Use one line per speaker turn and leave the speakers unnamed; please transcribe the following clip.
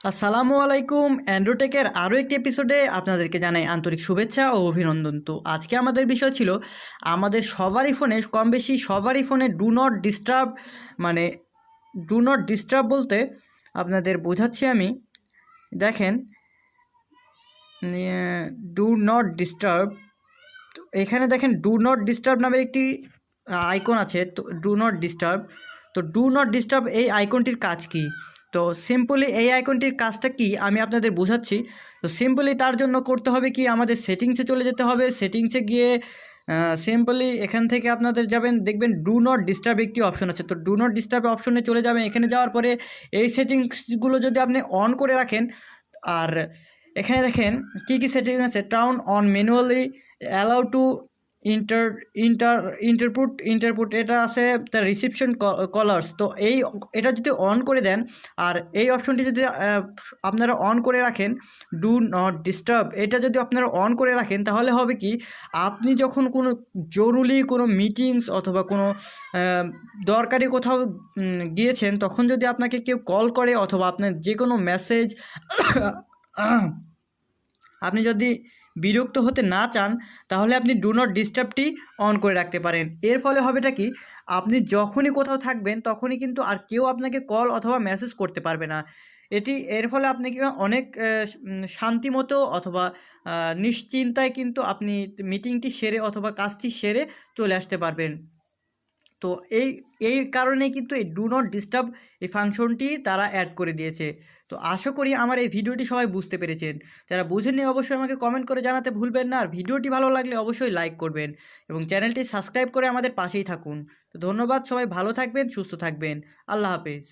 আসসালামু আলাইকুম। অ্যান্ড্রোটেকের আরও একটি এপিসোডে আপনাদেরকে জানাই আন্তরিক শুভেচ্ছা ও অভিনন্দন। তো আজকে আমাদের বিষয় ছিল আমাদের সবারই ফোনে, কম বেশি সবারই ফোনে ডু নট ডিস্টার্ব, মানে ডু নট ডিস্টার্ব বলতে আপনাদের বোঝাচ্ছি আমি। দেখেন, ডু নট ডিস্টার্ব, তো এখানে দেখেন ডু নট ডিস্টার্ব নামের একটি আইকন আছে। তো ডু নট ডিস্টার্ব, তো ডু নট ডিস্টার্ব এই আইকনটির কাজ কি? তো সিম্পলি এই আইকনটির কাজটা কি আমি আপনাদের বোঝাচ্ছি। তো সিম্পলি তার জন্য করতে হবে কি, আমাদের সেটিংসে চলে যেতে হবে। সেটিংসে গিয়ে সিম্পলি এখান থেকে আপনাদের যাবেন, দেখবেন ডু নট ডিস্টার্ব একটি অপশন আছে। তো ডু নট ডিস্টার্ব অপশনে চলে যাবেন। এখানে যাওয়ার পরে এই সেটিংসগুলো যদি আপনি অন করে রাখেন, আর এখানে দেখেন কী কী সেটিং আছে। Turn on manually, allow to enter enter input এটা আছে তার রিসিপশন কলার্স। তো এটা যদি অন করে দেন, আর এই অপশনটি যদি আপনারা অন করে রাখেন, ডু নট ডিস্টার্ব এটা যদি আপনারা অন করে রাখেন, তাহলে হবে কি, আপনি যখন কোনো জরুরি কোনো মিটিংস অথবা কোনো দরকারি কোথাও গিয়েছেন, তখন যদি আপনাকে কেউ কল করে অথবা আপনার যে কোনো মেসেজ আপনি যদি বিরক্ত হতে না চান, তাহলে আপনি ডু নট ডিস্টার্বটি অন করে রাখতে পারেন। এর ফলে হবেটা কি, আপনি যখনই কোথাও থাকবেন তখনই কিন্তু আর কেউ আপনাকে কল অথবা মেসেজ করতে পারবে না। এর ফলে আপনি কি অনেক শান্তিমতো অথবা নিশ্চিন্তায় কিন্তু আপনি মিটিংটি সেরে অথবা কাজটি সেরে চলে আসতে পারবেন। তো এই কারণেই কিন্তু এই ডু নট ডিস্টার্ব এই ফাংশনটি তারা অ্যাড করে দিয়েছে। তো আশা করি আমার এই ভিডিওটি সবাই বুঝতে পেরেছেন। যারা বুঝেননি অবশ্যই আমাকে কমেন্ট করে জানাতে ভুলবেন না। আর ভিডিওটি ভালো লাগলে অবশ্যই লাইক করবেন এবং চ্যানেলটি সাবস্ক্রাইব করে আমাদের পাশেই থাকুন। তো ধন্যবাদ, সবাই ভালো থাকবেন, সুস্থ থাকবেন। আল্লাহ হাফেজ।